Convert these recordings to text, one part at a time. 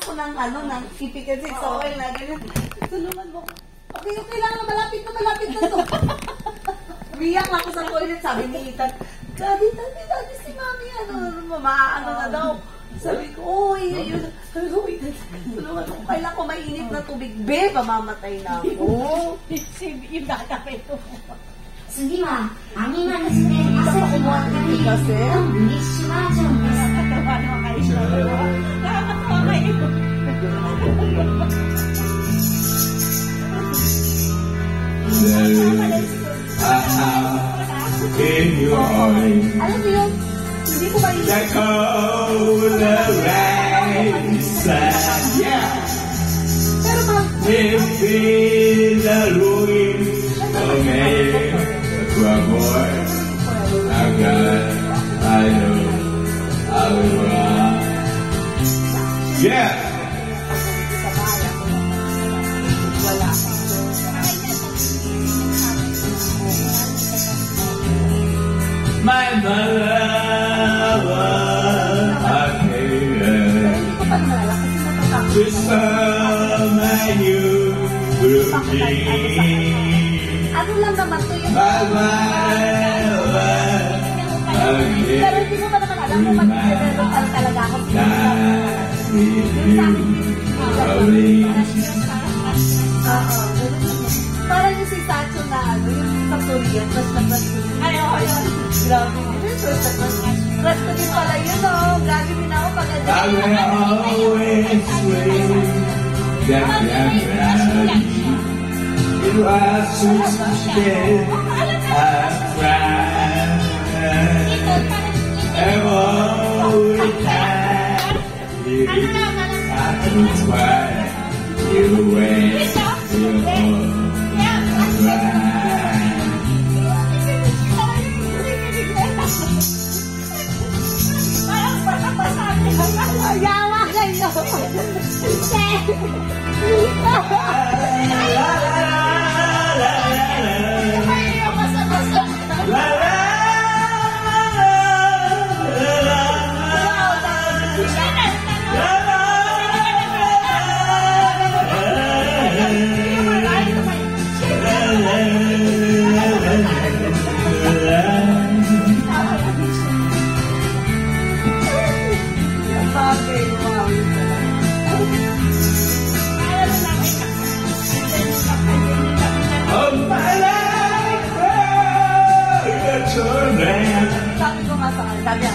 ako ng ng ipi kasi sa oil na ganyan. Tulungan mo. Okay, lang. Malapit na to. Riyak ako sa toilet, sabi ni Ethan. Daddy, si Mami, maano na daw. Sabi ko, yun. Sabi ko, tulungan ko. Kailan ko mainit na tubig. Be, pamamatay na ako. Yung bata pa ito. 次は編み物して朝日の明るいフリッシュバージョンです。Nakakatawa naman kayo siya. Nakakatawa kayo. In your eyes, alam mo yun, hindi ko mainit. that cold race, yeah. Pero If in the ruins of me, boy, I know, I will run. Yeah. My mother was a killer. To some new routine. ano lang naman to yung... My mother was a Pero hindi ko pa naman alam kung mag-develop talaga ako. Parang yung si Sacho na yung sa Korean, mas Ay, oo, yun. grabe yun. Crush ko din pala yun, Grabe din ako pag I will always wait that it was suspended as right. And all the time that's why you wait till yawa kayo. Sabi ko nga sa kanya,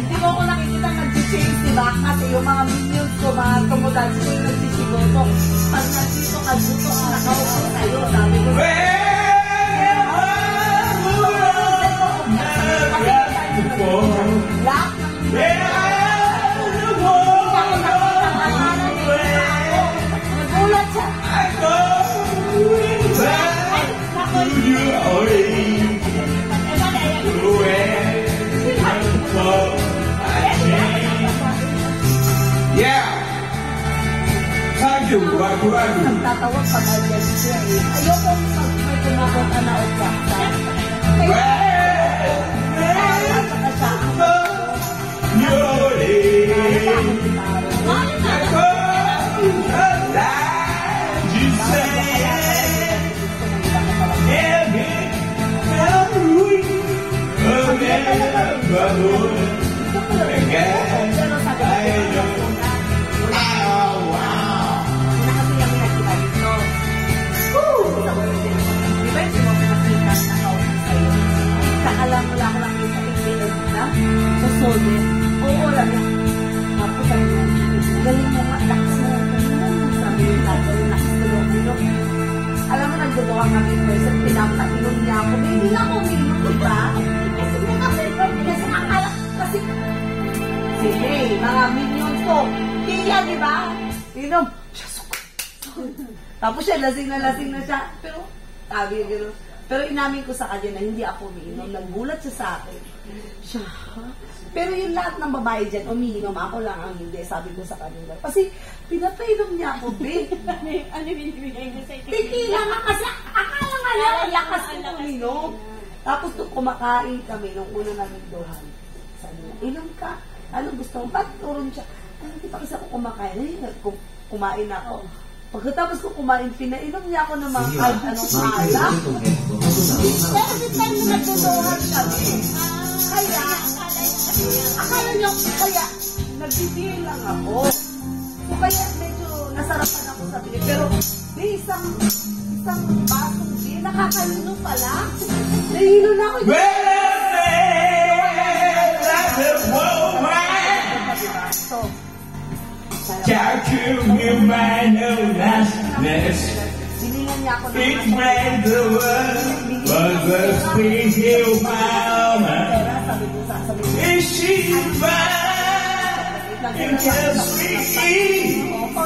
hindi mo ko nakikita nag-change, diba? Kasi yung mga minions ko, mga tumudad ko yung nagsisigoto. Pag nandito ka dito, nakaupo sa'yo, sabi ko, lahat nagulat siya. Yeah. Thank you. Nagtatawag pag agad siya eh. Ayoko may tumakot na o siya. Alam mo lang yung sa solid. Oo, alam mo. Tapos sabi mo, galing mo nga, lakas mo. Sabi yung tatay, lakas mo. Alam mo, nagduduwa kami ko. Sa pinapainom niya ako. Hindi na ako uminom, diba? Kasi nakakala. Kasi, sige, mga minions ko. Kaya, diba? Inom. Siya suko. Tapos siya, lasing na siya. Pero, sabi yung gano'n. Pero inamin ko sa kanya na hindi ako umiinom. Naggulat siya sa akin. Siya, ha? Pero yung lahat ng babae dyan, umiinom, ako lang ang hindi. Sabi ko sa kanila. Kasi pinapainom niya ako, be. Ano binibigay niya sa'yo? Tequila nga kasi, akala nga lang, lakas ko uminom. Tapos nung kumakain kami, nung una namin duhan, sabi niya, inom ka. Ano gusto mo? Ba't turun siya? Ay, hindi pa kasi ako kumakain. Ay, kumain ako. Pagkatapos ko kumain, pinainom niya ako ng mga kahit anong alak. Pero di tayo nagduduhan kami. Kaya, akala niyo, kaya, nagbibigay lang ako. So, kaya medyo nasarapan ako sa bili. Pero, di isang basong bili, nakakalino pala. Nahilo na ako. So, Talk to me, my no lastness. bilingan niya ako ng It made the world, but the sweet hill mama. pera. Sabi ko, sasabihin ko, Is she fine? You can speak. opo,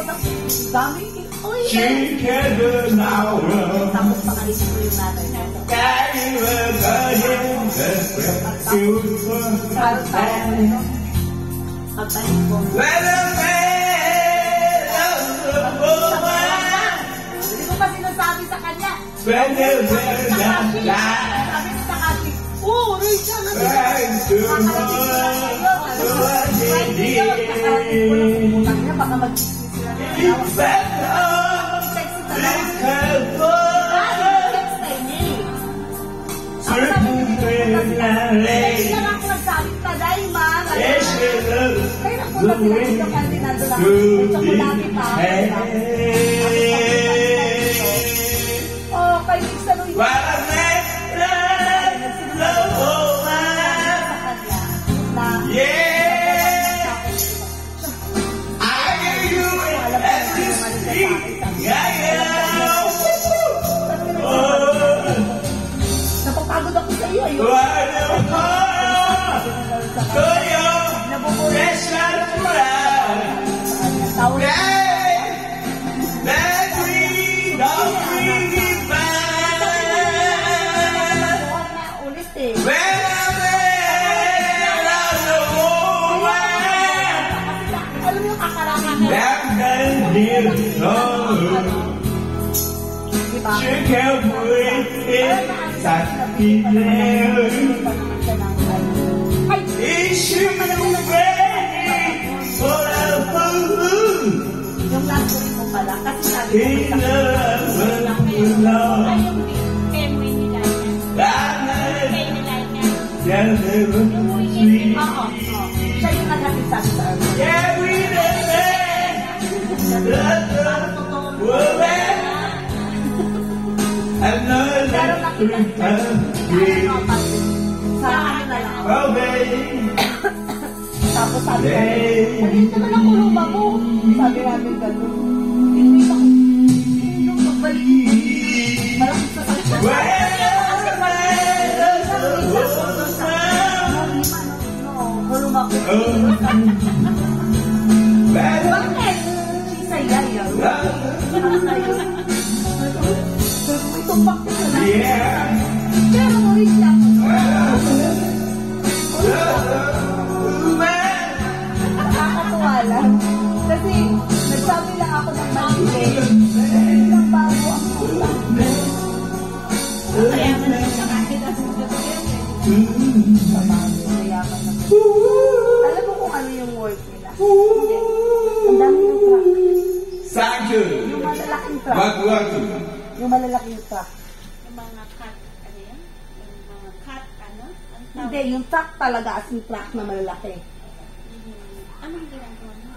dami. Uy, She can do now. tapos pakaisip ko yung nanay niya. Carry the garden, the breath to Parang tayo, pagtahin ko. Let the man of the woman. Hindi ko pa sinasabi sa kanya. When the world has died. Sabi ko sa kanya, Ray, siya nga siya. Thank you, Nakarating niya, baka mag-dismiss sila. you better Text ito na. Text na niya. Ang sabi niya, text na lang ako nagsabi, Tadayma. Kaya napunta sila dito kasi nandun lang. Medyo malapit pa. Oh, kay Mix na nung sa kanya na napapagod ako sa iyo. Ayun. Nabubuhay tawag na ulit eh. Alam mo yung kakarangan na. Diba? Ay, yung last week ko pala. Kasi sabi ko sa Ay, yung Kenway nila yan. Kay nila yan. oo. Siya yung naghatid sa akin sa akin. Pero nakita niya, sa ano na lang ako. Tapos sabi ko, maliit naman ang kuluma mo. Sabi namin gano'n. Hindi ba? Nung magbalik. Malaki sa salita. Kuluma ko. Bakit? Sa yayaw. May tumpak ko na lang. Pero maurice lang. Nakakatuwa lang. Kasi nagsabi lang ako ng mali. Isang bago ang ulang. Kaya man lang sa kanila. Mayaman naman. Alam mo kung ano yung work nila? Hindi. Ang dami yung truck. Thank you. Yung malalaking truck. Magwagi. Yung malalaking truck. Yung mga cat, ano yan? Yung mga cat, ano? Ang tawag? Hindi, yung truck talaga as in truck na malalaki. Anong ginagawa mo?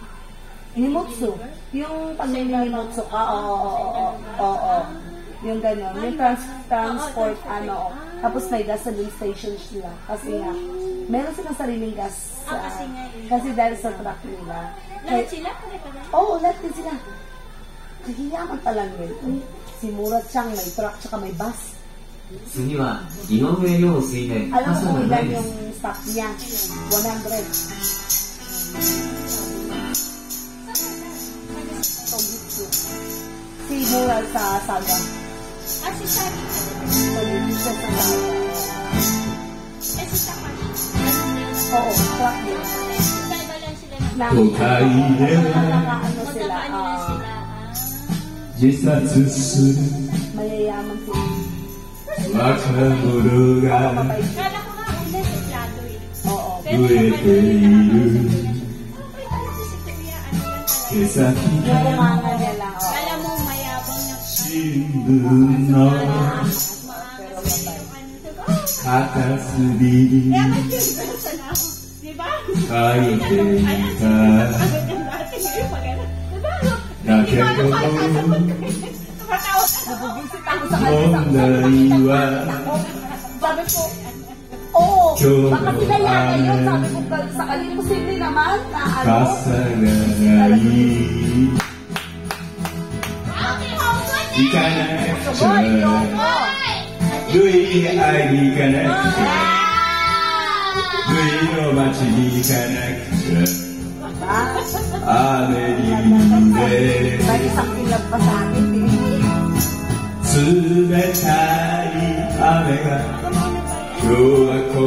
Nimotsu. Yung pag-nimotsu ka, oo. Yung gano'n. Yung transport, ano. Tapos may gasoline station sila. Kasi nga, meron silang sariling gas. Kasi dahil sa truck nila. Lahat sila? Pare-pare? Oo, lahat din sila. Kahiyaman talang yun. Si Murat Chang, may truck, tsaka may bus. 次は井上陽水で Alam mo 傘 kung がな ilan いで yung す stock niya? 100. Si Murat sa Saga. Ah, si Sari. Dito siya sa bahay. Kasi sa kanya. Oo, truck yun. Iba lang sila ng Ano sila, magkakaano na sila. 自殺する mayayaman sila. 若者が Mabait. Kala ko nga una suplado eh. Oo. Pero Uy, yung eh, okay talaga si Kuya, ano yan 毛 talaga. 先 Yung kumanga niya lang, oo. Alam mo, mayabang na 新聞の maaga sa yung ano.片隅 Kaya に mag-versa na ako. Diba? 書いていた Agad yung dati ngayon pag ano. Diba? だけど Tumatawa ka. Nabubisit ako sa kanya. 問題は Sabi ko, oo, Yo, baka sila yata yun. ay. Sabi ko sa kanya, posible naman na ano. 傘がない行かなくち Boy, ゃ Yoko. ルイ会いに行かなくちゃルイの街に行かなくちゃ Ah, 雨に濡れ may isang kilab pa sa akin. Eh. 冷たい雨が今日は心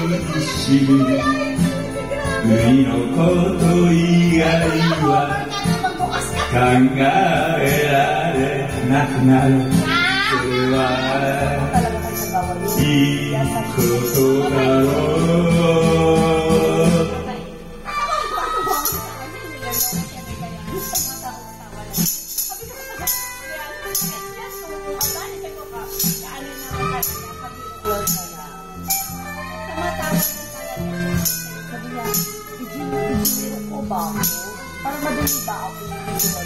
にしみる海のこと以外は考えられなくなるそれは Talaga kayo nagawa yun. いいことだろう Sabi niya, ijiniro ko ba ako? Parang madali ba ako yung ijiniro?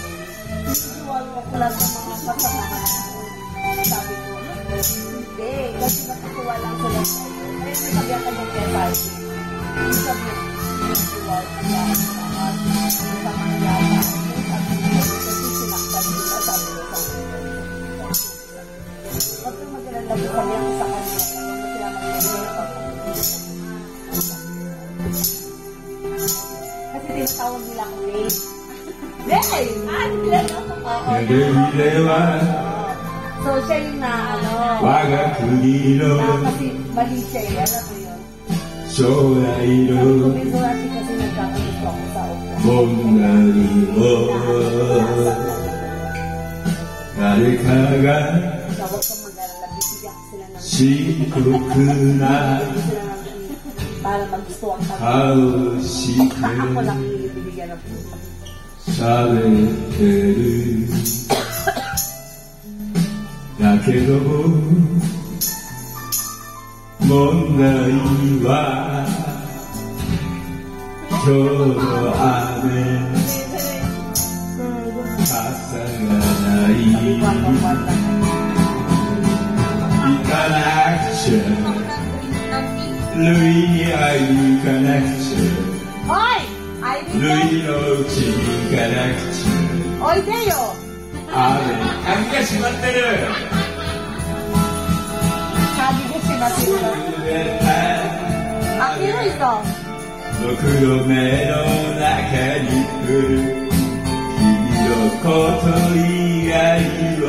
Ijiniro ko lang sa mga kasamahan. Sabi ko, hindi. Kasi natutuwa lang sila sa iyo. Kaya nasabi ako ng KFIC. Sabi niya, ijiniro ko ba ako? Sa mga yata. Sabi niya, kasi sinaktan sila. Sabi niya sa akin. Pag yung maglalagay sabi ako sa kanya. Kasi sila maglalagay ako. Kasi tinatawag nila ako Ray. Ray! Oo. テレビでは So, siya yung na, ano, 我が国 na の kasi mali siya eh. Alam mo yun? 将来 Sabi ko, の Mizorati kasi nagkakagusto ako sa Oka. 問題を誰かが So, huwag kang mag-alala. Bibigyan ko sila ng 深刻な bibigyan sila ng para magusto ang pag- 顔し Ako て lang yung bibigyan ng puso. 喋ってるだけど問題は今日の雨傘がない Sabi ko, ano, wala. 行かなくちゃルイに会いに行かなくち Hoy! ゃ Irene! ルイのうちに行かなくち Oy, Deo! ゃ雨に鍵が閉まってる Sabi ko si Matilo. 濡れた Akiro ito. 僕の目の中に降る君のこと以外は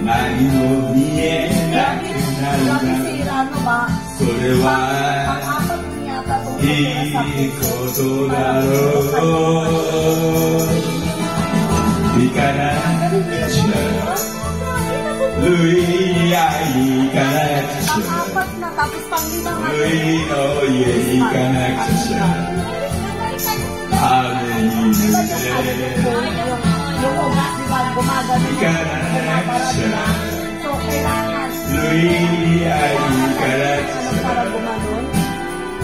何も見えなくなる Sabi んだ si ano ba? それは Pang-apat niya yata itong いいことだろう行かなくちゃルイに会いに行かなくちゃ Pang-apat na tapos pang-lima nga. ルイの家に行かなくちゃ雨に濡 Diba れ yung ugat, diba? Gumagano. Ika na siya. So, kailangan ルイに会いに行かなく ano ち para ゃ gumanon.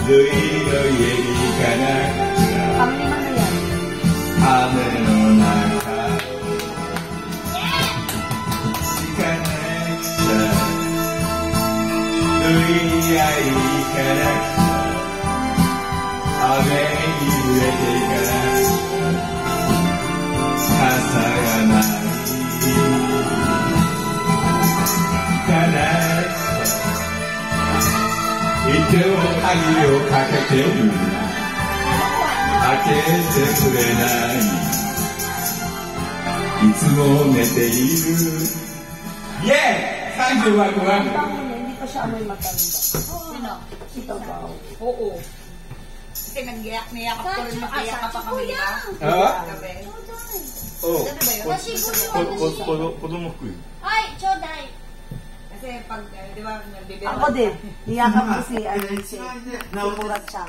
ルイの家に行かなくちゃ Pang-lima na yan. 雨の中行かなくちゃルイに会いに行かなくちゃ雨に濡れていかなくちゃ傘がない行かなくちゃいても鍵をかけてる開けてくれないいつも寝ているイエーイ35は。 Hindi pa siya amoy matanda. Sino? Ito ba? Oo. Kasi niyakap ko rin makayakap pa kami, di ba? あ Gabi. おう Ano ba yun? 子供服。 Ay, choday. Kasi pag, di ba, nagbibiro. Ako din. Niyakap ko si Murat siya.